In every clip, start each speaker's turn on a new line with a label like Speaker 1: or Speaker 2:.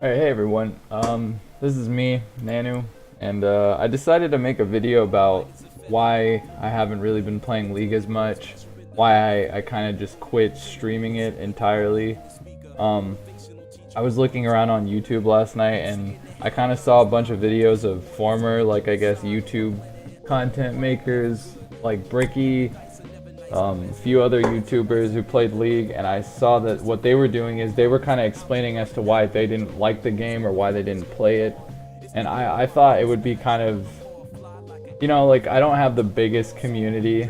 Speaker 1: Alright, hey everyone. This is me, Nanu, and I decided to make a video about why I haven't really been playing League as much, why I kind of just quit streaming it entirely. Um, I was looking around on YouTube last night and I kind of saw a bunch of videos of former, like I guess, YouTube content makers like Bricky, a few other YouTubers who played League, and I saw that what they were doing is they were kind of explaining as to why they didn't like the game or why they didn't play it. And I thought it would be kind of, like I don't have the biggest community,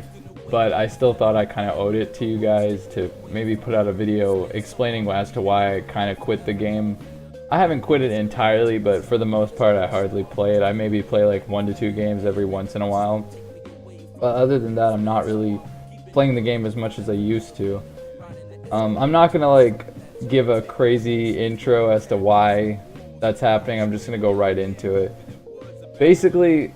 Speaker 1: but I still thought I kind of owed it to you guys to maybe put out a video explaining as to why I kind of quit the game. I haven't quit it entirely, but for the most part I hardly play it. I maybe play like 1 to 2 games every once in a while. But other than that, I'm not really playing the game as much as I used to. I'm not gonna like give a crazy intro as to why that's happening. I'm just gonna go right into it. Basically,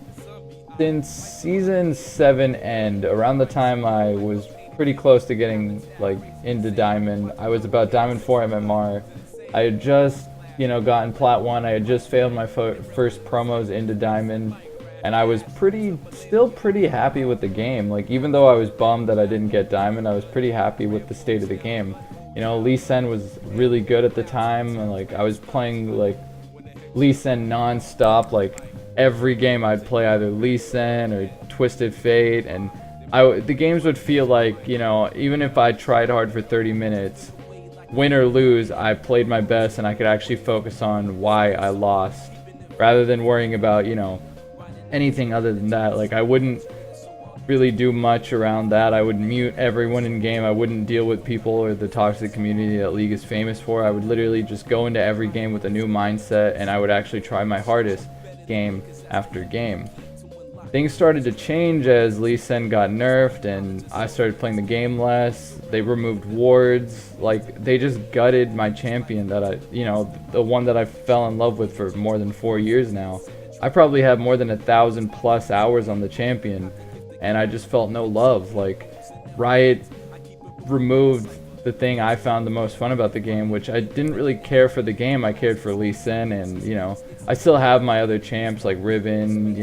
Speaker 1: since season 7 end, around the time I was pretty close to getting like into Diamond, I was about Diamond 4 MMR. I had just, gotten Plat 1. I had just failed my first promos into Diamond. And I was still pretty happy with the game. Like, even though I was bummed that I didn't get Diamond, I was pretty happy with the state of the game. Lee Sin was really good at the time, and like I was playing like Lee Sin non-stop. Like every game I'd play either Lee Sin or Twisted Fate, and the games would feel like, even if I tried hard for 30 minutes, win or lose, I played my best and I could actually focus on why I lost, rather than worrying about, anything other than that. Like, I wouldn't really do much around that. I would mute everyone in game. I wouldn't deal with people or the toxic community that League is famous for. I would literally just go into every game with a new mindset, and I would actually try my hardest game after game. Things started to change as Lee Sin got nerfed and I started playing the game less. They removed wards. Like, they just gutted my champion that the one that I fell in love with for more than 4 years now. I probably have more than 1,000+ hours on the champion, and I just felt no love. Like, Riot removed the thing I found the most fun about the game, which I didn't really care for the game. I cared for Lee Sin, and I still have my other champs like Riven,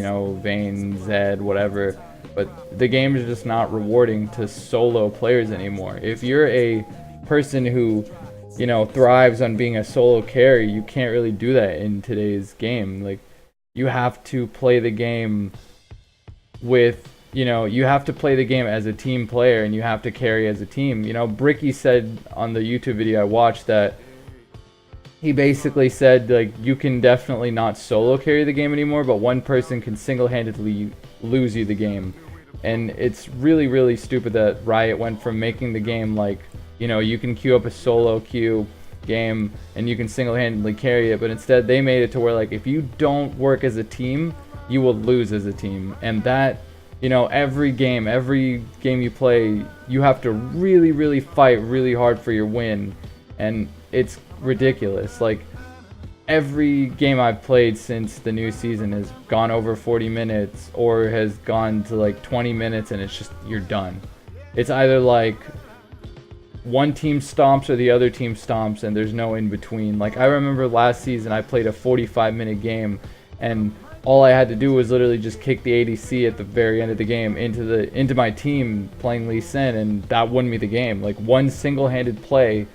Speaker 1: Vayne, Zed, whatever. But the game is just not rewarding to solo players anymore. If you're a person who thrives on being a solo carry, you can't really do that in today's game. Like, you have to play the game with, you have to play the game as a team player, and you have to carry as a team. Bricky said on the YouTube video I watched that he basically said, like, you can definitely not solo carry the game anymore, but one person can single-handedly lose you the game. And it's really, really stupid that Riot went from making the game like, you can queue up a solo queue game and you can single-handedly carry it, but instead they made it to where, like, if you don't work as a team, you will lose as a team. And that, every game you play, you have to really, really fight really hard for your win, and it's ridiculous. Like, every game I've played since the new season has gone over 40 minutes or has gone to like 20 minutes, and it's just, you're done. It's either like one team stomps or the other team stomps, and there's no in between. Like, I remember last season I played a 45-minute game, and all I had to do was literally just kick the ADC at the very end of the game into my team playing Lee Sin, and that won me the game. Like, one single-handed play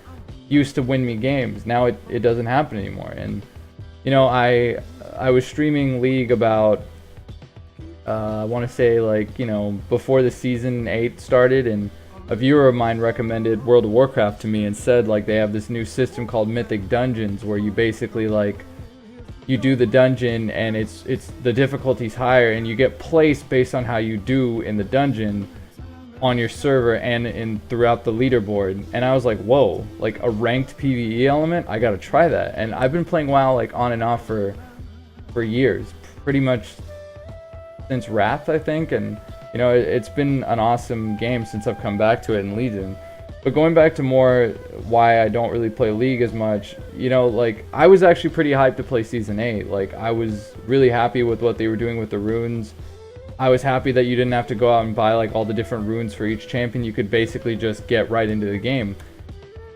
Speaker 1: used to win me games. Now it doesn't happen anymore. And I was streaming League about I want to say, like, before the season 8 started, and a viewer of mine recommended World of Warcraft to me and said, like, they have this new system called Mythic Dungeons, where you basically, like, you do the dungeon and it's the difficulty's higher, and you get placed based on how you do in the dungeon on your server and throughout the leaderboard. And I was like, whoa, like a ranked PvE element? I gotta try that. And I've been playing WoW like on and off for years, pretty much since Wrath, I think, and it's been an awesome game since I've come back to it in Legion. But going back to more why I don't really play League as much, like, I was actually pretty hyped to play Season 8. Like, I was really happy with what they were doing with the runes. I was happy that you didn't have to go out and buy like all the different runes for each champion. You could basically just get right into the game,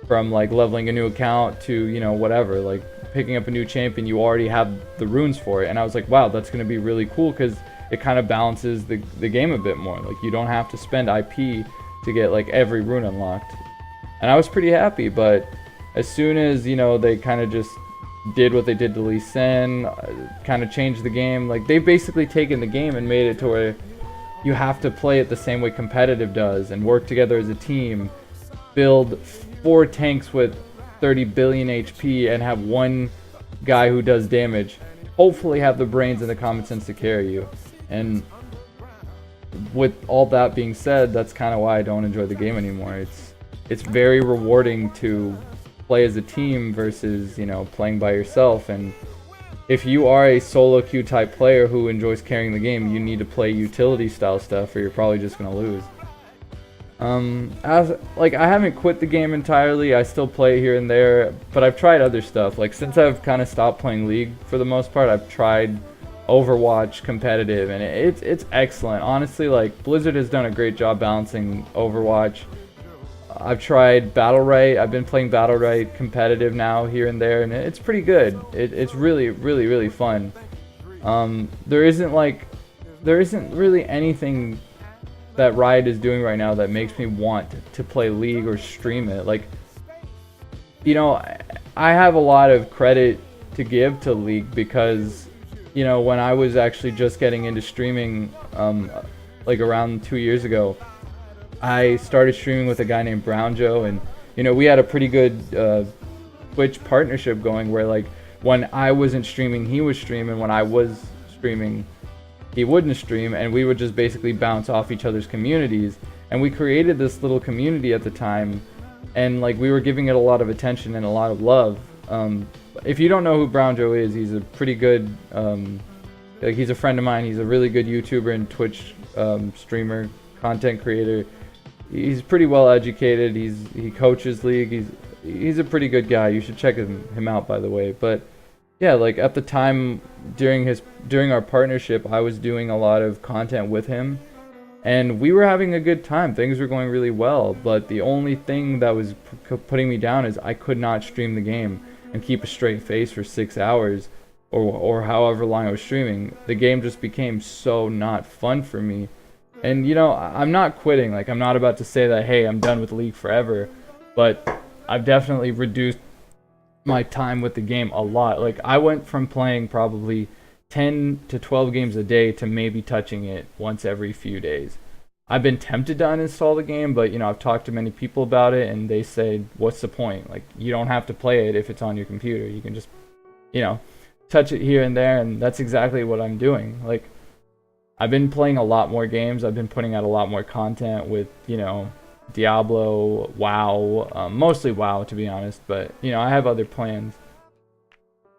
Speaker 1: from like leveling a new account to, whatever. Like, picking up a new champion, you already have the runes for it. And I was like, wow, that's going to be really cool, because it kind of balances the game a bit more. Like, you don't have to spend IP to get like every rune unlocked. And I was pretty happy, but as soon as, you know, they kind of just did what they did to Lee Sin, kind of changed the game. Like, they've basically taken the game and made it to where you have to play it the same way competitive does and work together as a team, build 4 tanks with 30 billion HP and have one guy who does damage, hopefully have the brains and the common sense to carry you. And with all that being said, that's kind of why I don't enjoy the game anymore. It's very rewarding to play as a team versus, you know, playing by yourself. And if you are a solo queue type player who enjoys carrying the game, you need to play utility style stuff or you're probably just gonna lose. I haven't quit the game entirely. I still play here and there, but I've tried other stuff. Like, since I've kind of stopped playing League for the most part, I've tried Overwatch competitive, and it's excellent. Honestly, like, Blizzard has done a great job balancing Overwatch. I've tried Battle.Right. I've been playing Battle.Right competitive now here and there, and it's pretty good. It's really, really, really fun. There isn't really anything that Riot is doing right now that makes me want to play League or stream it. Like, you know, I have a lot of credit to give to League because, you know, when I was actually just getting into streaming, like around 2 years ago, I started streaming with a guy named Brown Joe, and, you know, we had a pretty good Twitch partnership going where, like, when I wasn't streaming, he was streaming. When I was streaming, he wouldn't stream, and we would just basically bounce off each other's communities. And we created this little community at the time, and like, we were giving it a lot of attention and a lot of love. If you don't know who Brown Joe is, he's a pretty good, like, he's a friend of mine. He's a really good YouTuber and Twitch streamer, content creator. He's pretty well educated. He coaches League. He's a pretty good guy. You should check him out, by the way. But yeah, like, at the time during our partnership, I was doing a lot of content with him, and we were having a good time. Things were going really well, but the only thing that was putting me down is I could not stream the game and keep a straight face for 6 hours or however long I was streaming. The game just became so not fun for me. And, you know, I'm not quitting. Like, I'm not about to say that, hey, I'm done with League forever, but I've definitely reduced my time with the game a lot. Like, I went from playing probably 10 to 12 games a day to maybe touching it once every few days. I've been tempted to uninstall the game, but, you know, I've talked to many people about it, and they say, what's the point? Like, you don't have to play it if it's on your computer. You can just, you know, touch it here and there, and that's exactly what I'm doing. Like, I've been playing a lot more games. I've been putting out a lot more content with, you know, Diablo, WoW, mostly WoW, to be honest, but, you know, I have other plans.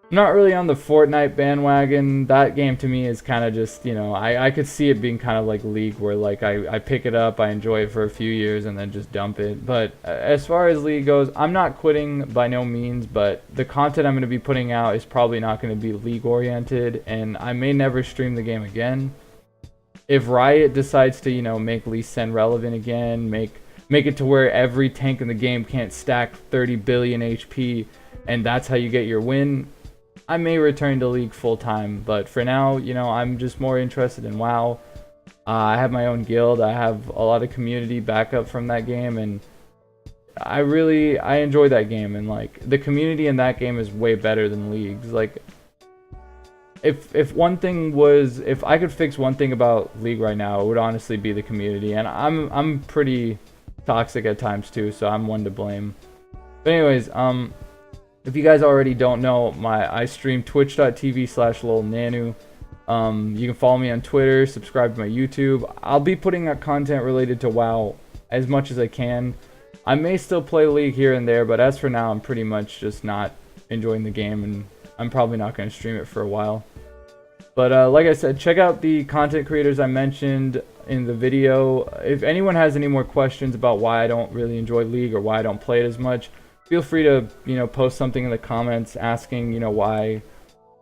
Speaker 1: I'm not really on the Fortnite bandwagon. That game to me is kind of just, you know, I could see it being kind of like League, where, like, I pick it up, I enjoy it for a few years, and then just dump it. But as far as League goes, I'm not quitting by no means, but the content I'm going to be putting out is probably not going to be League oriented, and I may never stream the game again. If Riot decides to, you know, make Lee Sin relevant again, make it to where every tank in the game can't stack 30 billion HP, and that's how you get your win, I may return to League full time. But for now, you know, I'm just more interested in WoW. I have my own guild. I have a lot of community backup from that game, and I enjoy that game. And, like, the community in that game is way better than League's. Like, if I could fix one thing about League right now, it would honestly be the community. And I'm pretty toxic at times too, so I'm one to blame. But anyways, if you guys already don't know, I stream twitch.tv/lolnanu. You can follow me on Twitter, subscribe to my YouTube. I'll be putting out content related to WoW as much as I can. I may still play League here and there, but as for now, I'm pretty much just not enjoying the game, and I'm probably not going to stream it for a while. But like I said, check out the content creators I mentioned in the video. If anyone has any more questions about why I don't really enjoy League or why I don't play it as much, feel free to, you know, post something in the comments asking, you know, why.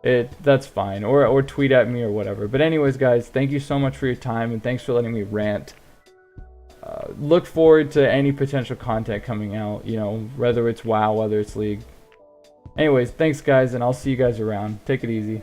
Speaker 1: That's fine, or tweet at me or whatever. But anyways, guys, thank you so much for your time, and thanks for letting me rant. Look forward to any potential content coming out, you know, whether it's WoW, whether it's League. Anyways, thanks guys, and I'll see you guys around. Take it easy.